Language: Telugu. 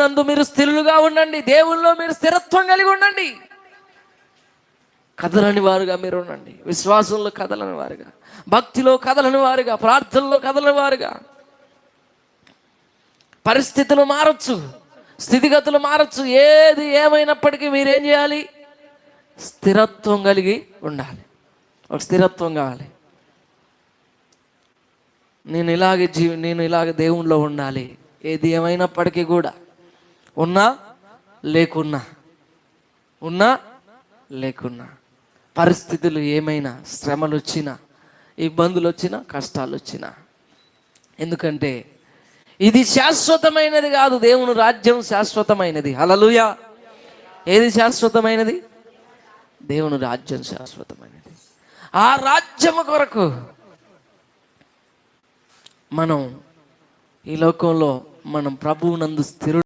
ప్రభువునందు మీరు స్థిరులుగా ఉండండి, దేవుల్లో మీరు స్థిరత్వం కలిగి ఉండండి. కదలని వారుగా మీరు ఉండండి, విశ్వాసంలో కదలని వారుగా, భక్తిలో కదలని వారుగా, ప్రార్థనలో కదలని వారుగా. పరిస్థితులు మారచ్చు, స్థితిగతులు మారచ్చు, ఏది ఏమైనప్పటికీ మీరేం చేయాలి? స్థిరత్వం కలిగి ఉండాలి. ఒక స్థిరత్వం కావాలి. నేను ఇలాగే దేవునిలో ఉండాలి, ఏది ఏమైనప్పటికీ కూడా, ఉన్నా లేకున్నా పరిస్థితులు ఏమైనా, శ్రమలు వచ్చినా, ఇబ్బందులు వచ్చినా, కష్టాలు వచ్చినా. ఎందుకంటే ఇది శాశ్వతమైనది కాదు, దేవుని రాజ్యం శాశ్వతమైనది. హల్లెలూయా. ఏది శాశ్వతమైనది? దేవుని రాజ్యం శాశ్వతమైనది. ఆ రాజ్యము కొరకు మనం ఈ లోకంలో మనం ప్రభువునందు స్థిరుడు